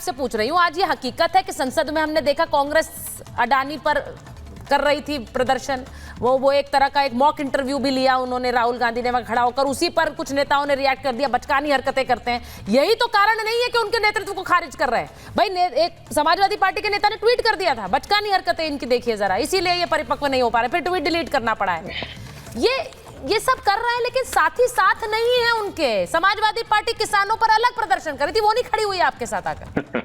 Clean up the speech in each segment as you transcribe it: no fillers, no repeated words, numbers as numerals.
आपसे पूछ रही हूँ, आज ये हकीकत है कि संसद में हमने देखा कांग्रेस अडानी पर कर रही थी प्रदर्शन, वो एक तरह का एक मॉक इंटरव्यू भी लिया उन्होंने, राहुल गांधी ने वहां खड़ा होकर, उसी पर कुछ नेताओं ने रिएक्ट कर दिया, बचकानी हरकतें करते हैं। यही तो कारण नहीं है कि उनके नेतृत्व को खारिज कर रहे हैं भाई। एक समाजवादी पार्टी के नेता ने ट्वीट कर दिया था, बचकानी हरकतें इनकी देखिए जरा, इसीलिए ये परिपक्व नहीं हो पा रहे, फिर ट्वीट डिलीट करना पड़ा है। ये सब कर रहे हैं, लेकिन साथ ही साथ नहीं है उनके। समाजवादी पार्टी किसानों पर अलग प्रदर्शन कर रही थी, वो नहीं खड़ी हुई आपके साथ आकर।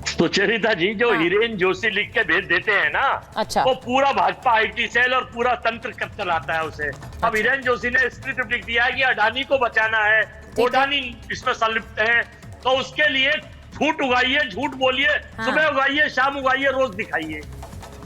सुचरिता जी, जो हिरेन जोशी लिख के भेज देते हैं ना, अच्छा, वो पूरा भाजपा आईटी सेल और पूरा तंत्र कब चलाता है उसे। अब हिरेन जोशी ने स्क्रिप्ट लिख दिया है कि अडानी को बचाना है, अडानी इसमें संलिप्त है, तो उसके लिए झूठ उगाइए, झूठ बोलिए, सुबह उगाइए, शाम उगाइए, रोज दिखाइए।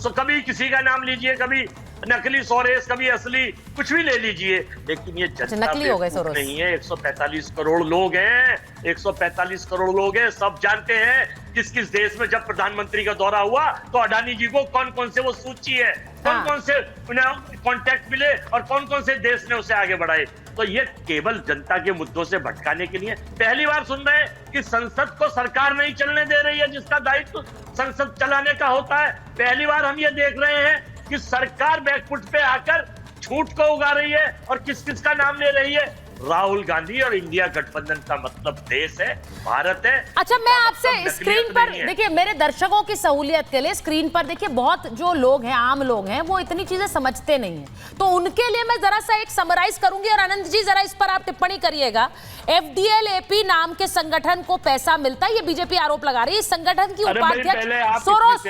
तो कभी किसी का नाम लीजिए, कभी नकली सोरेस, कभी असली, कुछ भी ले लीजिए, लेकिन ये जनता नकली हो गए सोरेस नहीं है। 145 करोड़ लोग हैं, 145 करोड़ लोग हैं, सब जानते हैं किस किस देश में जब प्रधानमंत्री का दौरा हुआ तो अडानी जी को कौन कौन से वो सूची है, कौन कौन से उन्हें कॉन्टेक्ट मिले और कौन कौन से देश ने उसे आगे बढ़ाए। तो ये केवल जनता के मुद्दों से भटकाने के लिए पहली बार सुन रहे हैं कि संसद को सरकार नहीं चलने दे रही है, जिसका दायित्व संसद चलाने का होता है। पहली बार हम ये देख रहे हैं कि सरकार बैकफुट पे आकर झूठ को उगा रही है और किस किस का नाम ले रही है। राहुल गांधी और इंडिया गठबंधन का मतलब देश है, भारत है। अच्छा, मैं आपसे स्क्रीन पर देखिए, मेरे दर्शकों की सहूलियत के लिए स्क्रीन पर देखिए, बहुत जो लोग हैं, आम लोग हैं, वो इतनी चीजें समझते नहीं हैं, तो उनके लिए मैं जरा सा एक समराइज करूंगी और आनंद जी जरा इस पर आप टिप्पणी करिएगा। एफडीएल-एपी नाम के संगठन को पैसा मिलता है, ये बीजेपी आरोप लगा रही है। इस संगठन की उपाध्यक्ष जॉर्ज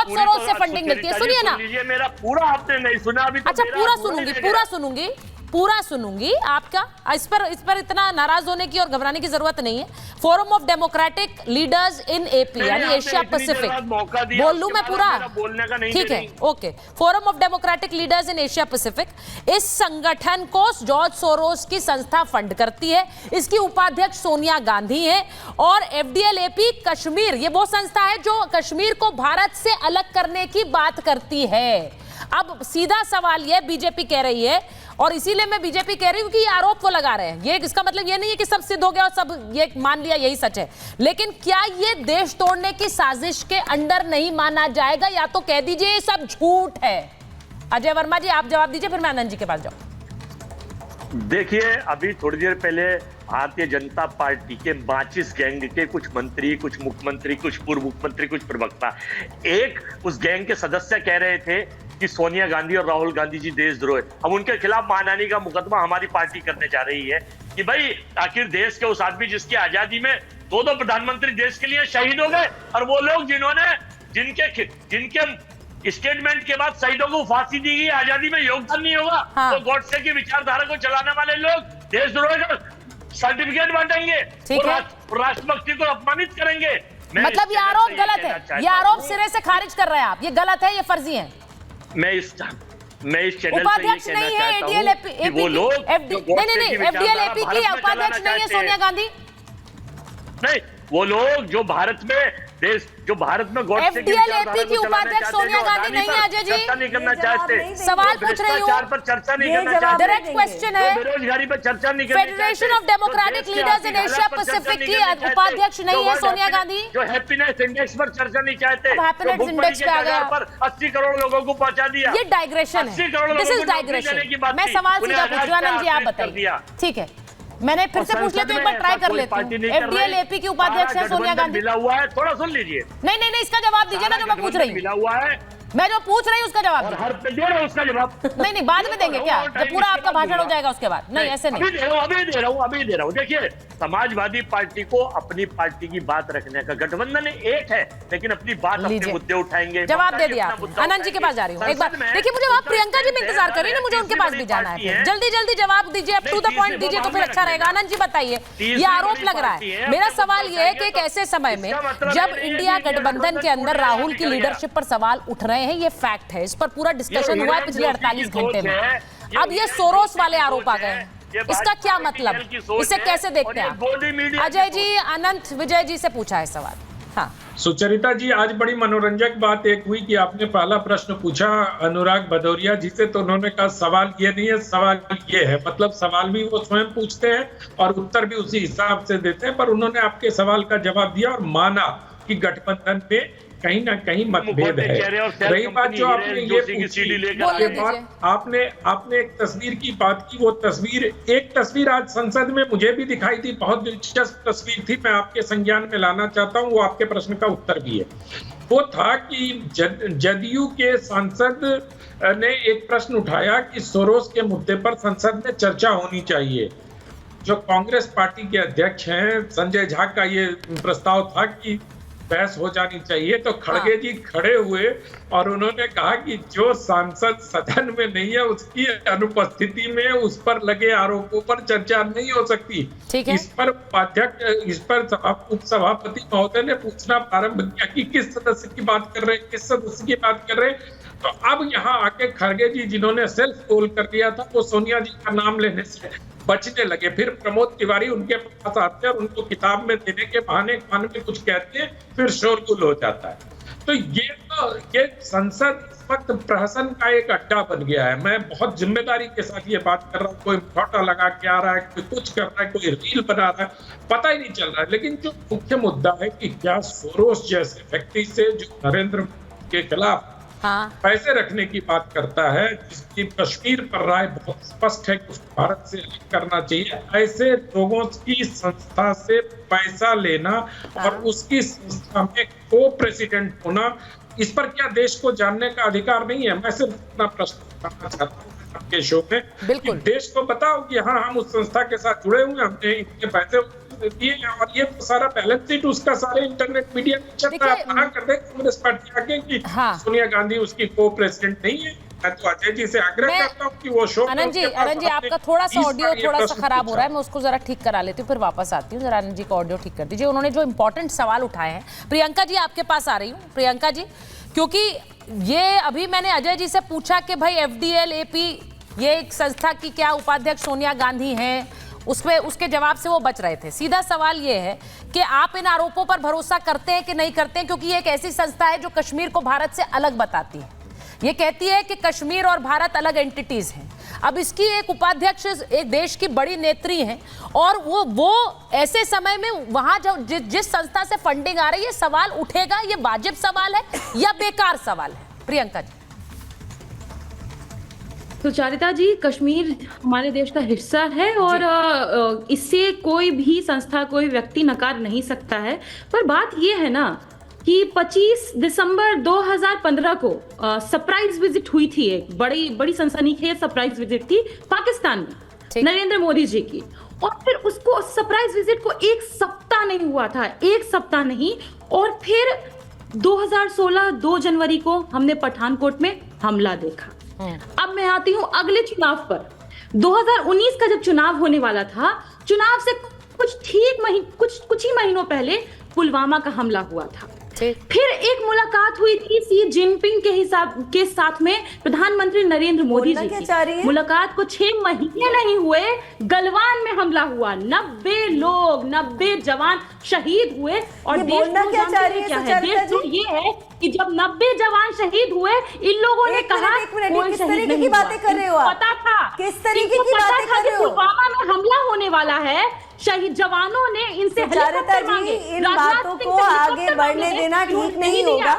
सोरोस से फंडिंग मिलती है। सुनिए ना, मेरा पूरा आपने नहीं सुना अभी। अच्छा, पूरा सुनूंगी आपका। इस पर इतना नाराज होने की और घबराने की जरूरत नहीं है। Forum of democratic leaders in AP यानी एशिया पैसिफिक, बोल लूं मैं पूरा? ठीक है, okay. Forum of democratic leaders in Asia Pacific, इस संगठन को जॉर्ज सोरोस की संस्था फंड करती है। इसकी उपाध्यक्ष सोनिया गांधी है। और एफडीएल-एपी कश्मीर, ये वो संस्था है जो कश्मीर को भारत से अलग करने की बात करती है। अब सीधा सवाल ये बीजेपी कह रही है, और इसीलिए मैं बीजेपी कह रही हूं कि ये आरोप वो लगा रहे हैं, ये इसका मतलब ये नहीं है कि सब सिद्ध हो गया और सब ये मान लिया यही सच है, लेकिन क्या ये देश तोड़ने की साजिश के अंडर नहीं माना जाएगा? या तो कह दीजिए ये सब झूठ है। अजय वर्मा जी, आप जवाब दीजिए, फिर मैं आनंद जी के पास जाऊं। देखिए, अभी थोड़ी देर पहले भारतीय जनता पार्टी के माचिस गैंग के कुछ मंत्री, कुछ मुख्यमंत्री, कुछ पूर्व मुख्यमंत्री, कुछ प्रवक्ता एक उस गैंग के सदस्य कह रहे थे कि सोनिया गांधी और राहुल गांधी जी देशद्रोह। अब उनके खिलाफ मानहानि का मुकदमा हमारी पार्टी करने जा रही है कि भाई आखिर देश के उस आदमी जिसकी आजादी में दो प्रधानमंत्री देश के लिए शहीद हो गए, और वो लोग जिनके स्टेटमेंट के बाद शहीदों को फांसी दी गई, आजादी में योगदान नहीं होगा, तो गॉडसे की विचारधारा को चलाने वाले लोग देशद्रोह का सर्टिफिकेट बांटेंगे, राष्ट्रभक्ति को अपमानित करेंगे। मतलब ये आरोप गलत है, ये आरोप सिरे से खारिज कर रहे हैं आप, ये गलत है, ये फर्जी है। मैं इस चैनल उपाध्यक्ष नहीं है एफडीएल-एपी की, एफडीएल-एपी की उपाध्यक्ष नहीं है सोनिया गांधी। नहीं, वो लोग जो भारत में एफडीएल-एपी की उपाध्यक्ष सोनिया गांधी नहीं है। अजय जी, चर्चा नहीं करना चाहते, सवाल पूछ रही हूँ, पर चर्चा नहीं करना चाहते, डायरेक्ट क्वेश्चन है, बेरोजगारी पर चर्चा नहीं करना चाहते। Federation of democratic leaders in Asia Pacific की उपाध्यक्ष नहीं है सोनिया गांधी। जो हैप्पीनेस इंडेक्स पर चर्चा नहीं चाहते, हैप्पीनेस इंडेक्स पे आ गया पर 80 करोड़ लोगों को पहुंचा दिया। ये डाइग्रेशन है, दिस इज डाइग्रेशन। मैं सवाल सीधा पूछ रही हूं, आनंद जी आप बताइए। ठीक है, मैंने फिर से पूछ लिया तो एक बार ट्राई कर लेती हूँ। एफडीएल-एपी की उपाध्यक्ष है सोनिया गांधी। मिला हुआ है, थोड़ा सुन लीजिए। नहीं, इसका जवाब दीजिए ना, जो मैं पूछ रही हूँ। मिला हुआ है, मैं जो पूछ रही हूँ उसका जवाब हर पे दे रहा हूँ उसका जवाब। नहीं, बाद में देंगे क्या, जब पूरा आपका भाषण हो जाएगा उसके बाद? नहीं, ऐसे नहीं, अभी दे रहा हूँ। देखिए, समाजवादी पार्टी को अपनी पार्टी की बात रखने का, गठबंधन एक है लेकिन अपनी बात, अपने मुद्दे उठाएंगे। जवाब दे दिया। आनंद जी के पास जा रही हूँ एक बार। देखिए, मुझे आप प्रियंका जी में इंतजार कर रही है ना, मुझे उनके पास भी जाना है। जल्दी जवाब दीजिए, अप टू द पॉइंट दीजिए तो फिर अच्छा रहेगा। आनंद जी बताइए, ये आरोप लग रहा है। मेरा सवाल ये है कि एक ऐसे समय में जब इंडिया गठबंधन के अंदर राहुल की लीडरशिप पर सवाल उठ रहे हैं, ये फैक्ट है, इस पर पूरा डिस्कशन हुआ है पिछले 48 घंटे में। अब ये सोरोस वाले आरोप आ गए हैं, इसका क्या मतलब, इसे कैसे देखते हैं आप? अजय जी, अनंत विजय जी से पूछा है सवाल। हाँ सुचरिता जी, आज बड़ी मनोरंजक बात एक हुई कि आपने पहला प्रश्न पूछा अनुराग भदौरिया जी से, तो उन्होंने कहा सवाल ये नहीं है, सवाल ये है। मतलब सवाल भी वो स्वयं पूछते हैं और उत्तर भी उसी हिसाब से देते हैं, पर उन्होंने आपके सवाल का जवाब दिया और माना कि गठबंधन में कहीं ना कहीं मतभेद है। रही बात जो आपने ये पूछी, आपने एक तस्वीर की बात की, वो एक तस्वीर आज संसद में मुझे भी दिखाई थी, बहुत दिलचस्प तस्वीर थी, मैं आपके संज्ञान में लाना चाहता हूँ, वो आपके प्रश्न का उत्तर भी है। वो था कि जदयू के सांसद ने एक प्रश्न उठाया कि सोरोस के मुद्दे पर संसद में चर्चा होनी चाहिए। जो कांग्रेस पार्टी के अध्यक्ष हैं संजय झा का ये प्रस्ताव था कि बहस हो जानी चाहिए, तो खड़गे जी खड़े हुए और उन्होंने कहा कि जो सांसद सदन में नहीं है उसकी अनुपस्थिति में उस पर लगे आरोपों पर चर्चा नहीं हो सकती। इस पर उपाध्यक्ष, इस पर उपसभापति महोदय ने पूछना प्रारंभ किया कि किस सदस्य की बात कर रहे हैं, किस सदस्य की बात कर रहे हैं। तो अब यहाँ आके खड़गे जी जिन्होंने सेल्फ गोल कर दिया था, वो सोनिया जी का नाम लेने से बचने लगे। फिर प्रमोद तिवारी उनके पास आते हैं और उनको किताब में देने के बहाने में कुछ कहते हैं, फिर शोरगुल हो जाता है। तो ये संसद इस वक्त प्रहसन का एक अड्डा बन गया है। मैं बहुत जिम्मेदारी के साथ ये बात कर रहा हूँ। कोई फोटो लगा के आ रहा है, कोई कुछ कर रहा है, कोई रील बना रहा है, पता ही नहीं चल रहा है। लेकिन जो मुख्य मुद्दा है कि क्या सोरोस जैसे व्यक्ति से जो नरेंद्र मोदी के खिलाफ पैसे रखने की बात करता है, जिसकी कश्मीर पर राय बहुत स्पष्ट है कि उसको भारत से अलग करना चाहिए, ऐसे लोगों की संस्था से पैसा लेना और उसकी संस्था में को प्रेसिडेंट होना, इस पर क्या देश को जानने का अधिकार नहीं है? मैं सिर्फ अपना प्रश्न करना चाहता हूँ आपके शो में, बिल्कुल देश को बताओ कि हाँ हम उस संस्था के साथ जुड़े हुए, हमने इतने पैसे दिए और ये सारा बैलेंस शीट उसका सारे इंटरनेट मीडिया में चल रहा है। आप मना कर दे कांग्रेस पार्टी आगे कि सोनिया गांधी उसकी को प्रेसिडेंट नहीं है। मैं तो अजय जी से आग्रह करता हूँ कि वो शो आनंद जी आपका थोड़ा सा ऑडियो थोड़ा सा खराब हो रहा है, मैं उसको जरा ठीक करा लेती हूँ, फिर वापस आती हूँ। जरा आनंद जी का ऑडियो ठीक कर दीजिए। उन्होंने जो इंपॉर्टेंट सवाल उठाए हैं, प्रियंका जी आपके पास आ रही हूँ। प्रियंका जी, क्योंकि ये अभी मैंने अजय जी से पूछा कि भाई एफडीएल एपी ये एक संस्था की क्या उपाध्यक्ष सोनिया गांधी हैं, उसके जवाब से वो बच रहे थे। सीधा सवाल ये है कि आप इन आरोपों पर भरोसा करते हैं कि नहीं करते हैं, क्योंकि ये एक ऐसी संस्था है जो कश्मीर को भारत से अलग बताती है। ये कहती है कि कश्मीर और भारत अलग एंटिटीज हैं। अब इसकी एक उपाध्यक्ष एक देश की बड़ी नेत्री हैं और वो ऐसे समय में वहां जिस संस्था से फंडिंग आ रही है, सवाल उठेगा, ये वाजिब सवाल है या बेकार सवाल है? प्रियंका जी। सुचारिता जी, कश्मीर हमारे देश का हिस्सा है और इससे कोई भी संस्था, कोई व्यक्ति नकार नहीं सकता है। पर बात यह है ना कि 25 दिसंबर 2015 को सरप्राइज विजिट हुई थी, एक बड़ी सनसनीखेज सरप्राइज विजिट थी पाकिस्तान में नरेंद्र मोदी जी की, और फिर उसको सरप्राइज विजिट को एक सप्ताह नहीं हुआ था, एक सप्ताह नहीं, और फिर 2016 2 जनवरी को हमने पठानकोट में हमला देखा। अब मैं आती हूँ अगले चुनाव पर। 2019 का जब चुनाव होने वाला था, चुनाव से कुछ ही महीनों पहले पुलवामा का हमला हुआ था। फिर एक मुलाकात हुई थी सी जिनपिंग के साथ में प्रधानमंत्री नरेंद्र मोदी जी की। मुलाकात को 6 महीने नहीं हुए, गलवान में हमला हुआ, 90 जवान शहीद हुए। और देश क्या है? देश तो ये है कि जब 90 जवान शहीद हुए, इन लोगों ने कहा कोई शहीद नहीं हुआ। पता था, किस तरीके की बातें कर रहे हो? पुलवामा में हमला होने वाला है, शहीद जवानों ने इनसे हेलीकॉप्टर मांगे। इन बातों को आगे बढ़ने देना ठीक नहीं होगा।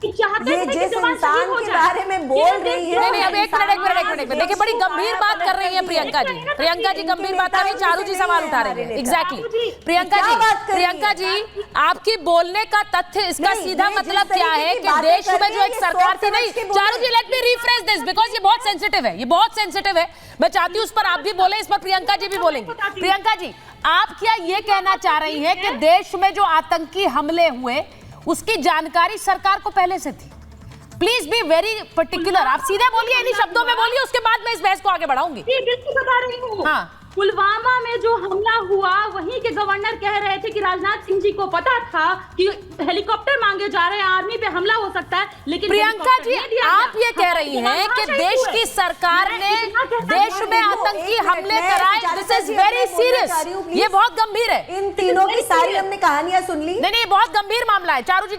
ये जिस इंसान के बारे में बोल रही है, नहीं, अब एक मिनट देखिए, बड़ी गंभीर बात कर रही है प्रियंका जी गंभीर बात कर रही है। चारू जी सवाल उठा रही है। एग्जैक्टली प्रियंका जी आपकी बोलने का तथ्य, इसका सीधा मतलब क्या है कि देश में जो एक सरकार थी, नहीं Charu ji let me refresh this because ये बहुत सेंसिटिव है, मैं चाहती हूँ उस पर आप भी बोले, इस पर प्रियंका जी भी बोलेंगे। प्रियंका जी, आप क्या ये कहना चाह रही हैं कि देश में जो आतंकी हमले हुए उसकी जानकारी सरकार को पहले से थी? प्लीज बी वेरी पर्टिकुलर, आप सीधे बोलिए, इन्हीं शब्दों में बोलिए, उसके बाद मैं इस बहस को आगे बढ़ाऊंगी। बिल्कुल बता रही हूँ। हाँ, पुलवामा में जो हमला हुआ, वहीं के गवर्नर कह रहे थे कि राजनाथ सिंह जी को पता था कि हेलीकॉप्टर मांगे जा रहे हैं, आर्मी पे हमला हो सकता है, लेकिन प्रियंका जी आप ये कह रही हैं कि देश की सरकार ने देश में आतंकी हमले कराए। दिस इज वेरी सीरियस, ये बहुत गंभीर है। इन तीनों की सारी हमने कहानियां सुन ली। नहीं, बहुत गंभीर मामला है। चारू जी